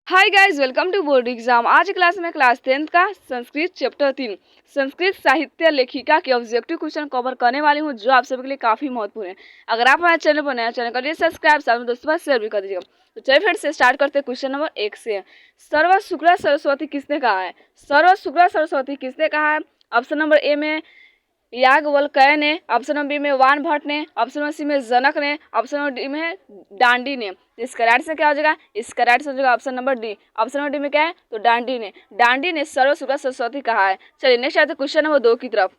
Hi guys, welcome to board exam. आज class में class 10th का संस्कृत चैप्टर 3 संस्कृत साहित्य लेखिका के ऑब्जेक्टिव क्वेश्चन कवर करने वाली हूँ, जो आप सभी के लिए काफी महत्वपूर्ण है। अगर आप हमारे चैनल पर नया चैनल करिए सब्सक्राइब, साथ में दोस्तों पर शेयर भी कर दीजिएगा। तो चलिए फिर से स्टार्ट करते हैं। क्वेश्चन नंबर 1 से। सर्व शुक्ला सरस्वती किसने कहा है? सर्व शुक्ला सरस्वती किसने कहा है? ऑप्शन नंबर ए में याज्ञवल्क्य ने, ऑप्शन नंबर बी में वानभट्ट ने, ऑप्शन नंबर सी में जनक ने, ऑप्शन नंबर डी में डांडी ने। इसका राइट से क्या हो जाएगा? इसका राइट से हो जाएगा option number D. Option number D में क्या है? तो डांडी ने सर्व शुक्ला सरस्वती कहा है। चलिए नेक्स्ट आते क्वेश्चन नंबर 2 की तरफ।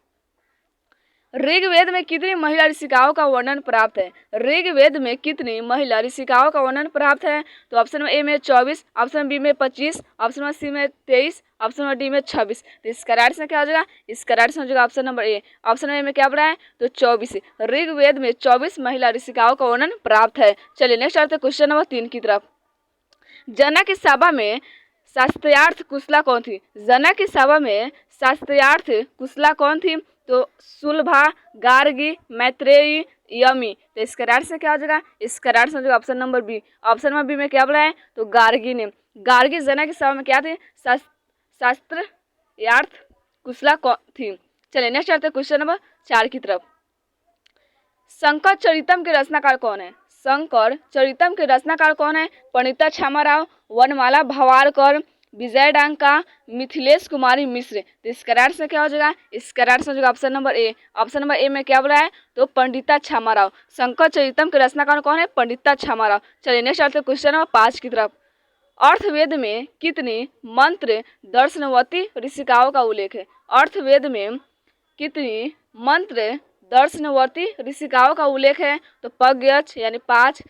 ऋग्वेद में कितनी महिला ऋषिकाओं का वर्णन प्राप्त है? ऋग्वेद में कितनी महिला ऋषिकाओं का वर्णन प्राप्त है? तो ऑप्शन ए में 24, ऑप्शन बी में 25, ऑप्शन सी में 23, ऑप्शन डी में 26। तो इसका राइट से क्या हो जाएगा? इसका राइट से हो जाएगा option number A. Option A में क्या पढ़ा है? तो 24। ऋग्वेद में 24 महिला ऋषिकाओं का वर्णन प्राप्त है। चलिए नेक्स्ट आते क्वेश्चन नंबर 3 की तरफ। जनक की सभा में शास्त्रयार्थ कुशला कौन थी? जनक की सभा में शास्त्रयार्थ कुशला कौन थी? तो सुलभा, गार्गी, मैत्रेयी, यमी। तो इसका राइट से क्या हो जाएगा? इसका राइट से हो जाएगा option number B. Option number B में क्या बोला है? तो गार्गी ने। गार्गी जनक की सभा में क्या थी? शास्त्रयार्थ कुशला कौन थी? चलिए नेक्स्ट आते हैं क्वेश्चन नंबर 4 की तरफ। शंकर चरितम के रचनाकार कौन है? शंकर चरितम के रचनाकार कौन है? पंडिता छामाराव, वनमाला भावारकर, विजय डांका, मिथिलेश कुमारी मिश्र। तो इसका राइट से क्या हो जाएगा? इसका राइट से हो जाएगा option number A. Option number A में क्या बोला है? तो पंडिता छामाराव। शंकर चरितम के रचनाकार कौन है? पंडिता छामाराव। चलिए नेक्स्ट आते क्वेश्चन नंबर 5 की तरफ। अर्थवेद में कितनी मंत्र दर्शनवती ऋषिकाओं का उल्लेख है? अर्थवेद में कितनी मंत्र दर्शनवर्ती ऋषिकाओं का उल्लेख है? तो पज्ञच यानी 5,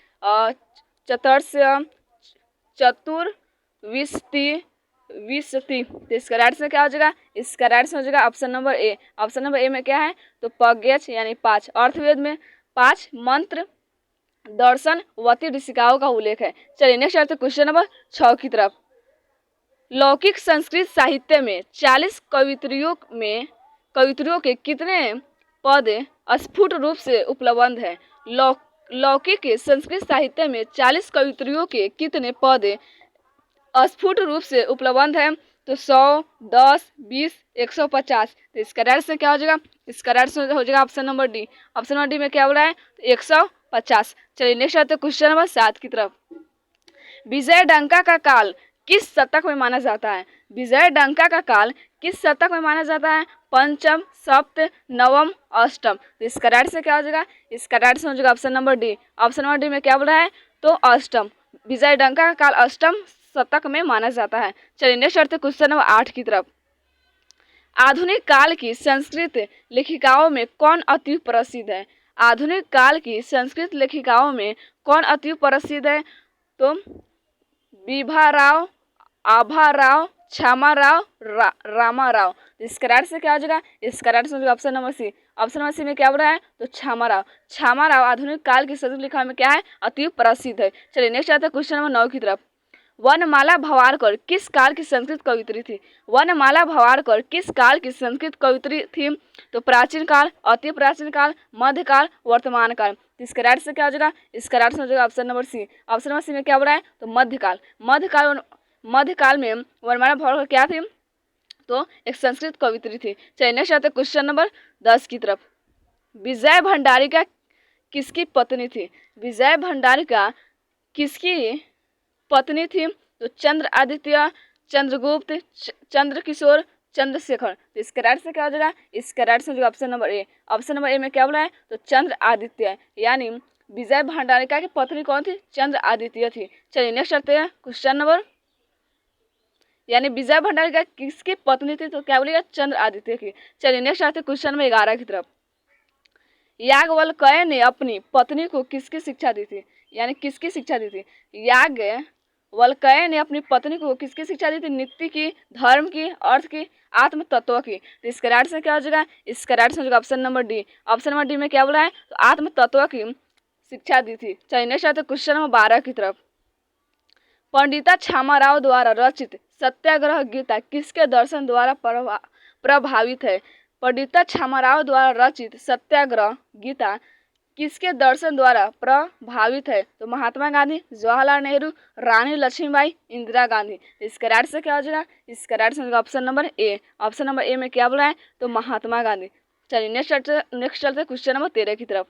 चतुर्स्य, चतुर, विशति। तो इसका राइट से क्या हो जाएगा? इसका राइट से हो जाएगा option number A. Option number A में क्या है? तो पज्ञच यानी 5। अर्थवेद में 5 मंत्र दर्शनवती ऋषिकाओं का उल्लेख है। चलिए नेक्स्ट आते क्वेश्चन नंबर 6 की तरफ। लौकिक संस्कृत साहित्य में 40 कवित्रियों के कितने पद स्फुट रूप से उपलब्ध है? लौकिक संस्कृत साहित्य में 40 कवित्रियों के कितने पद स्फुट रूप से उपलब्ध है? तो 100, 10, 20, 150। तो इसका राइट से क्या हो जाएगा? इसका राइट से हो जाएगा option number D. Option number D में क्या बोला है? तो 150। चलिए नेक्स्ट आते हैं क्वेश्चन नंबर 7 की तरफ। विजय डंका का काल किस शतक में माना जाता है? विजय डंका का काल किस शतक में माना जाता है? पंचम, सप्त, नवम, अष्टम। तो इसका राइट से क्या हो जाएगा? इसका राइट से हो जाएगा option number D. Option number D में क्या बोला है? तो अष्टम। विजय डंका का काल अष्टम शतक में माना जाता है। चलिए नेक्स्ट आते हैं क्वेश्चन नंबर 8 की तरफ। आधुनिक काल की संस्कृत लेखिकाओं में कौन अति प्रसिद्ध है? आधुनिक काल की संस्कृत लेखिकाओं में कौन अति प्रसिद्ध है? तो विभा राव, आभा राव, क्षमा राव, रामा राव। इसका राइट से क्या हो जाएगा? इसका राइट से हो जाएगा option number C. Option number C में क्या बोल रहा है? तो क्षमा राव। क्षमा राव आधुनिक काल की संस्कृत लेखा में क्या है? अति प्रसिद्ध है। चलिए नेक्स्ट आता है क्वेश्चन नंबर 9 की तरफ। वनमाला भावारकर किस काल की संस्कृत कवित्री थी? वनमाला भावारकर किस काल की संस्कृत कवित्री थी? तो प्राचीन काल, अति प्राचीन काल, मध्यकाल, वर्तमान काल। इसका राइट से क्या हो जाएगा? इसका राइट से हो जाएगा option number C. Option number C में क्या बोला है? तो मध्यकाल। मध्यकाल में वनमाला भावारकर क्या थी? तो एक संस्कृत कवित्री थी। चलिए नेक्स्ट आते क्वेश्चन नंबर 10 की तरफ। विजय भंडारिका किसकी पत्नी थी? विजय भंडारिका किसकी पत्नी थी? तो चंद्र आदित्य, चंद्रगुप्त, चंद्रकिशोर, चंद्रशेखर। तो इसका राइट से क्या हो जाएगा? इसका राइट से हो जाएगा option number A. Option number A में क्या बोला है? तो चंद्र आदित्य, यानी विजय भंडारिका की पत्नी कौन थी? चंद्र आदित्य थी। चलिए नेक्स्ट आते हैं क्वेश्चन नंबर, यानी विजय भंडारिका किसकी पत्नी थी? तो क्या बोलेगा? चंद्र आदित्य की। चलिए नेक्स्ट आते हैं क्वेश्चन नंबर 11 की तरफ। याज्ञवल्क्य ने अपनी पत्नी को किसकी शिक्षा दी थी? यानी किसकी शिक्षा दी थी? याज्ञवल्क्य ने अपनी पत्नी को किसकी शिक्षा दी थी? नीति की, धर्म की, अर्थ की, आत्म तत्व की। तो इसका राइट से क्या हो जाएगा? इसका राइट से हो जाएगा option number D. Option number D में क्या बोला है? तो आत्म तत्व की शिक्षा दी थी। चलिए नेक्स्ट आते क्वेश्चन नंबर 12 की तरफ। पंडिता छामाराव द्वारा रचित सत्याग्रह गीता किसके दर्शन द्वारा प्रभावित है? पंडिता छामाराव द्वारा रचित सत्याग्रह गीता किसके दर्शन द्वारा प्रभावित है? तो महात्मा गांधी, जवाहरलाल नेहरू, रानी लक्ष्मीबाई, इंदिरा गांधी। इसका राइट से क्या हो जाएगा? इसका राइट से option number A. Option number A में क्या बोला है? तो महात्मा गांधी। चलिए नेक्स्ट चलते क्वेश्चन नंबर 13 की तरफ।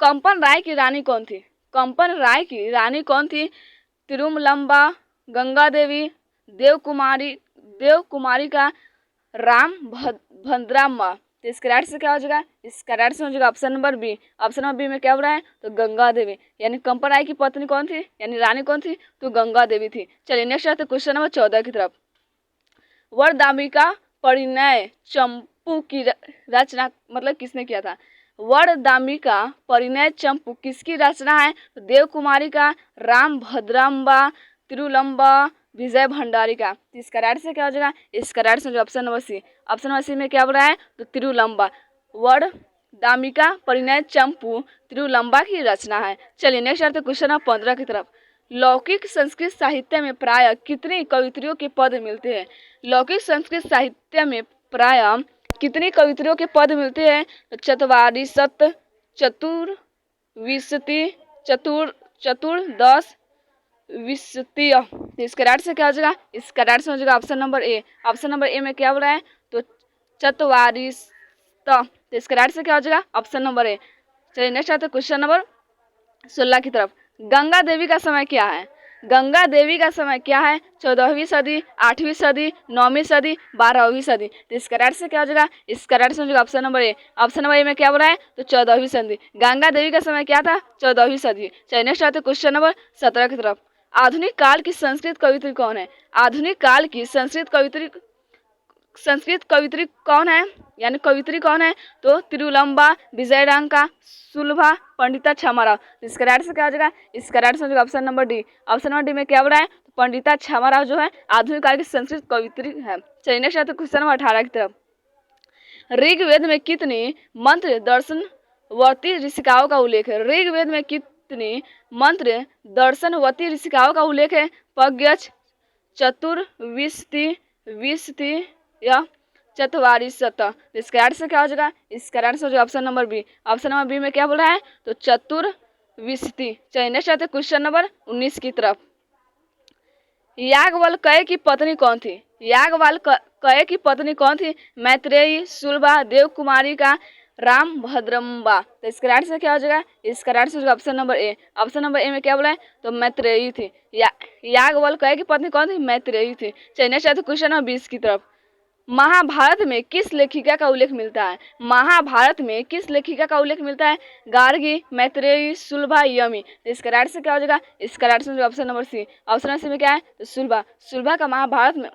कंपन राय की रानी कौन थी? कंपन राय की रानी कौन थी? तिरुमलम्बा, गंगा देवी, देव कुमारी का, राम भद्राम्मा। तो इसका राइट से क्या हो जाएगा? इसका राइट से हो जाएगा option number B. Option number B में क्या बोला है? तो गंगा देवी। यानी कंपन राय की पत्नी कौन थी, यानी रानी कौन थी? तो गंगा देवी थी। चलिए नेक्स्ट आते क्वेश्चन नंबर 14 की तरफ। वरदामिका परिणय चंपू की रचना मतलब किसने किया था? वरदामिका परिणय चंपू किसकी रचना है? तो देव कुमारी का, राम भद्राम्बा, तिरुलम्बा, विजय भंडारी का। तो इसका राइट से क्या हो जाएगा? इसका राइट से option number C. Option number C में क्या बोला है? तो तिरुलम्बा। वरदामिका परिणय चंपू तिरुलम्बा की रचना है। चलिए नेक्स्ट आते क्वेश्चन नंबर 15 की तरफ। लौकिक संस्कृत साहित्य में प्रायः कितनी कवित्रियों के पद मिलते हैं? लौकिक संस्कृत साहित्य में प्रायः कितनी कवित्रियों के पद मिलते हैं? तो चत्वारिशत, चतुर्विंशति, चतुर्दश, विशतीय। तो इसका राइट से क्या हो जाएगा? इसका राइट से हो जाएगा option number A. Option number A में क्या बोला है? तो चत्वारिशत। तो इसका राइट से क्या हो जाएगा? Option number A. चलिए नेक्स्ट आते क्वेश्चन नंबर 16 की तरफ। गंगा देवी का समय क्या है? गंगा देवी का समय क्या है? 14वीं सदी, 8वीं सदी, 9वीं सदी, 12वीं सदी। तो इसका राइट से क्या हो जाएगा? इसका राइट से हो जाएगा option number A. Option number A में क्या बोला है? तो 14वीं सदी। गंगा देवी का समय क्या था? 14वीं सदी। चलिए नेक्स्ट आते क्वेश्चन नंबर 17 की तरफ। आधुनिक काल की संस्कृत कवित्री कौन है? आधुनिक काल की संस्कृत कवित्री कौन है, यानी कवित्री कौन है? तो तिरुलम्बा, विजयडंका, सुलभा, पंडिता छमाराव। इसका राइट से क्या हो जाएगा? इसका राइट से हो जाएगा option number D. Option number D में क्या बोला है? तो पंडिता छमाराव जो है आधुनिक काल की संस्कृत कवित्री है। चलिए नेक्स्ट आते क्वेश्चन नंबर 18 की तरफ। ऋग्वेद में कितनी मंत्र दर्शनवती ऋषिकाओं का उल्लेख है? ऋग्वेद में कितनी मंत्र दर्शनवती ऋषिकाओं का उल्लेख है? पज्ञच, चतुर्विंशति, विंशति या चत्वारिशत। इसका राइट से क्या हो जाएगा? इसका राइट से हो जाएगा option number B. Option number B में क्या बोला है? तो चतुर्विंशति। चलिए नेक्स्ट आते क्वेश्चन नंबर 19 की तरफ। याज्ञवल्क्य की पत्नी कौन थी? याज्ञवल्क्य की पत्नी कौन थी? मैत्रेयी, सुलभा, देव कुमारी का, राम भद्रम्बा। तो इसका राइट से क्या हो जाएगा? इसका राइट से option number A. Option number A में क्या बोला है? तो मैत्रेयी थी। याज्ञवल्क्य की पत्नी कौन थी? मैत्रेयी थी। चलिए नेक्स्ट आते क्वेश्चन नंबर 20 की तरफ। महाभारत में किस लेखिका का उल्लेख मिलता है? महाभारत में किस लेखिका का उल्लेख मिलता है? गार्गी, मैत्रेयी, सुलभा, यमी। तो इसका राइट से क्या हो जाएगा? इसका राइट से option number C. Option number C में क्या है? तो सुलभा। सुलभा का महाभारत में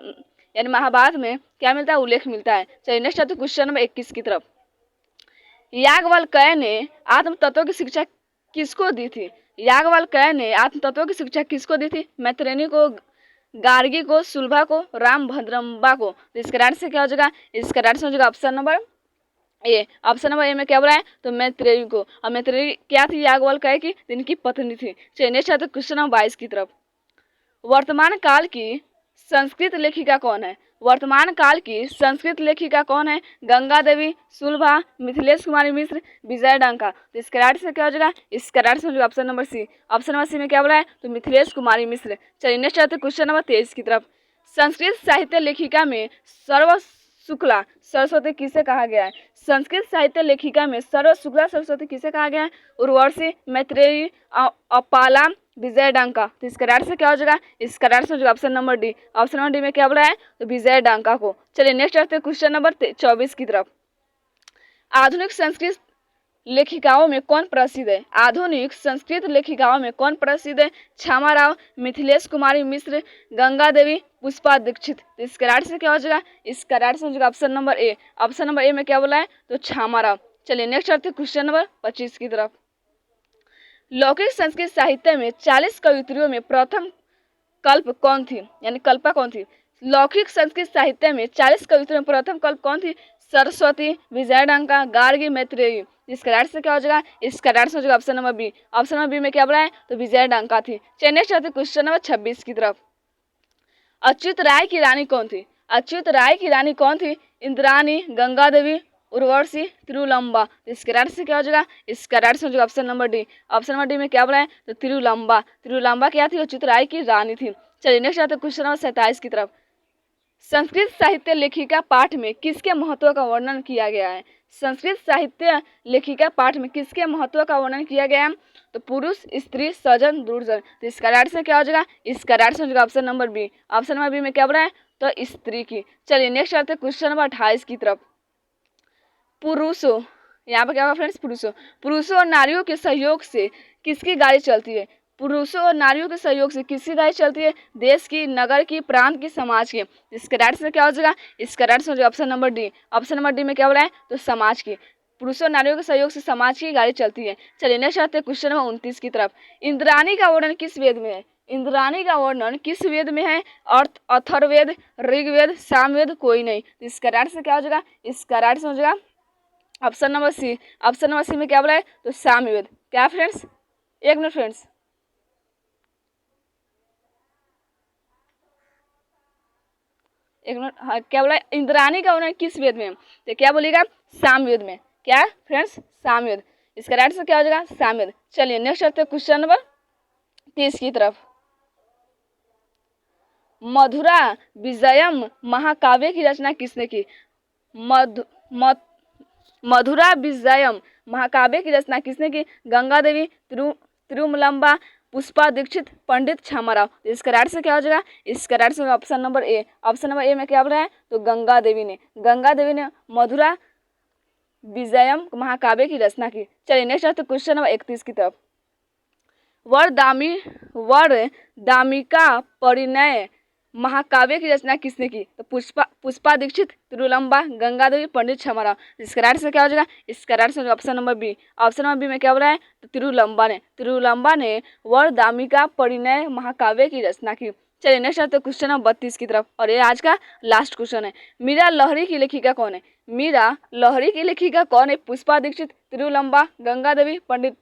यानी महाभारत में क्या मिलता है? उल्लेख मिलता है। चलिए नेक्स्ट आते क्वेश्चन नंबर 21 की तरफ। याज्ञवल्क्य ने आत्म तत्व की शिक्षा किसको दी थी? याज्ञवल्क्य ने आत्म तत्व की शिक्षा किसको दी थी? मैत्रेयी को, गार्गी को, सुलभा को, राम भद्रम्बा को। तो इसका राइट से क्या हो जाएगा? इसका राइट से हो जाएगा option number A. Option number A में क्या बोला है? तो मैत्रेयी को। और मैत्रेयी क्या थी? याज्ञवल्क्य की इनकी पत्नी थी। चलिए नेक्स्ट आते क्वेश्चन नंबर 22 की तरफ। वर्तमान काल की संस्कृत लेखिका कौन है? वर्तमान काल की संस्कृत लेखिका कौन है? गंगा देवी, सुलभा, मिथिलेश कुमारी मिश्र, विजयडंका। तो इसका राइट से क्या हो जाएगा? इसका राइट से हो जाएगा option number C. Option number C में क्या बोला है? तो मिथिलेश कुमारी मिश्र। चलिए नेक्स्ट आते क्वेश्चन नंबर 23 की तरफ। संस्कृत साहित्य लेखिका में सर्व शुक्ला सरस्वती किसे कहा गया है? संस्कृत साहित्य लेखिका में सर्व शुक्ला सरस्वती किसे कहा गया है? उर्वशी, मैत्रेयी, अपाला, विजयडंका। तो इसका राइट से क्या हो जाएगा? इसका राइट से हो जाएगा option number D. Option number D में क्या बोला है? तो विजयडंका को। चलिए नेक्स्ट आते हैं क्वेश्चन नंबर 24 की तरफ। आधुनिक संस्कृत लेखिकाओं में कौन प्रसिद्ध है? आधुनिक संस्कृत लेखिकाओं में कौन प्रसिद्ध है? छामाराव, मिथिलेश कुमारी मिश्र, गंगा देवी, पुष्पा दीक्षित। तो इसका राइट से क्या हो जाएगा? इसका राइट से हो जाएगा option number A. Option number A में क्या बोला है? तो छामाराव। चलिए नेक्स्ट आते हैं क्वेश्चन नंबर 25 की तरफ। लौकिक संस्कृत साहित्य में 40 कवित्रियों में प्रथम कल्प कौन थी, यानी कल्पा कौन थी? लौकिक संस्कृत साहित्य में 40 कवित्रियों में प्रथम कल्प कौन थी? सरस्वती, विजयडंका, गार्गी, मैत्रेयी। इसका राइट से क्या हो जाएगा? इसका राइट से हो जाएगा option number B. Option number B में क्या बोला है? तो विजयडंका थी। चलिए नेक्स्ट आते क्वेश्चन नंबर 26 की तरफ। अच्युत राय की रानी कौन थी? अच्युत राय की रानी कौन थी? इंद्राणी, गंगा देवी, उर्वशी तिरुलंबा। तो इसका राइट से क्या हो जाएगा, इसका राइट से हो जाएगा option number D. Option number D में क्या बोला है, तो तिरुलंबा। तिरुलंबा क्या थी, वो चित्तराई की रानी थी। चलिए नेक्स्ट आते हैं क्वेश्चन नंबर 27 की तरफ। संस्कृत साहित्य लेखिका पाठ में किसके महत्व का वर्णन किया गया है। संस्कृत साहित्य लेखिका पाठ में किसके महत्व का वर्णन किया गया है, तो पुरुष, स्त्री, सजन, दुर्जन। तो इसका राइट से क्या हो जाएगा, इसका राइट से हो जाएगा option number B. Option number B में क्या बोला है, तो स्त्री की। चलिए नेक्स्ट आते हैं क्वेश्चन नंबर 28 की तरफ। पुरुषों, यहाँ पे क्या होगा फ्रेंड्स, पुरुषों और नारियों के सहयोग से किसकी गाड़ी चलती है। पुरुषों और नारियों के सहयोग से किसकी गाड़ी चलती है, देश की, नगर की, प्रांत की, समाज की। इसका राइट से क्या हो जाएगा, इसका राइट से हो जाएगा option number D. Option number D में क्या हो रहा है, तो समाज की। पुरुषों और नारियों के सहयोग से समाज की गाड़ी चलती है। चलिए नेक्स्ट आते हैं क्वेश्चन नंबर 29 की तरफ। इंद्राणी का वर्णन किस वेद में है। इंद्राणी का वर्णन किस वेद में है, अथर्ववेद, ऋग्वेद, सामवेद, कोई नहीं। तो इसका राइट से क्या हो जाएगा, इसका राइट से हो जाएगा option number C. Option number C में क्या बोला है, तो सामवेद। क्या फ्रेंड्स, एक मिनट फ्रेंड्स, एक मिनट, हाँ क्या बोला है, इंद्राणी का वर्णन किस वेद में है, तो क्या बोलेगा, सामवेद में। क्या फ्रेंड्स, सामवेद। इसका राइट से क्या हो जाएगा, सामवेद। चलिए नेक्स्ट आते हैं क्वेश्चन नंबर 30 की तरफ। मधुरा विजयम महाकाव्य की रचना किसने की। मधुरा विजयम महाकाव्य की रचना किसने की, गंगा देवी, तिरुमलंबा, पुष्पा दीक्षित, पंडित छामाराव। इसका राइट से क्या हो जाएगा, इसका राइट से option number A. Option number A में क्या बोला है, तो गंगा देवी ने मधुरा विजयम महाकाव्य की रचना की। चलिए नेक्स्ट आते क्वेश्चन नंबर 31 की तरफ। वरदामिका परिणय महाकाव्य की रचना किसने की, तो पुष्पा दीक्षित, तिरुलंबा, गंगा देवी, पंडित छमाराव। इसका राइट से क्या हो जाएगा, इसका राइट से option number B. Option number B में क्या बोला है, तो तिरुलंबा ने वरदामिका परिणय महाकाव्य की रचना की। चलिए नेक्स्ट आते क्वेश्चन नंबर 32 की तरफ, और ये आज का लास्ट क्वेश्चन है। मीरा लहरी की लेखिका कौन है। मीरा लहरी की लेखिका कौन है, पुष्पा दीक्षित, तिरुलंबा, गंगा देवी, पंडित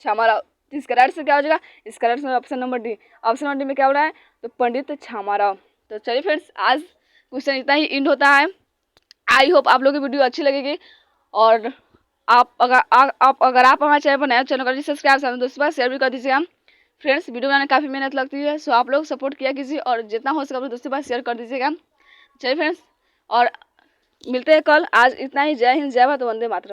छमाराव। इसका राइट से क्या हो जाएगा, इसका राइट से option number D. Option number D में क्या हो रहा है, तो पंडित छामाराव। तो चलिए फ्रेंड्स, आज क्वेश्चन इतना ही इंड होता है। आई होप आप लोगों की वीडियो अच्छी लगेगी, और आप अगर आप हमारे चैनल पर नया, चैनल कर दीजिए सब्सक्राइब, साथ में दोस्तों बार शेयर भी कर दीजिएगा। फ्रेंड्स वीडियो बनाने काफ़ी मेहनत लगती है, सो आप लोग सपोर्ट किया कीजिए, और जितना हो सके अपने दोस्तों बार शेयर कर दीजिएगा। चलिए फ्रेंड्स, और मिलते हैं कल। आज इतना ही। जय हिंद, जय भारत, वंदे मातरम।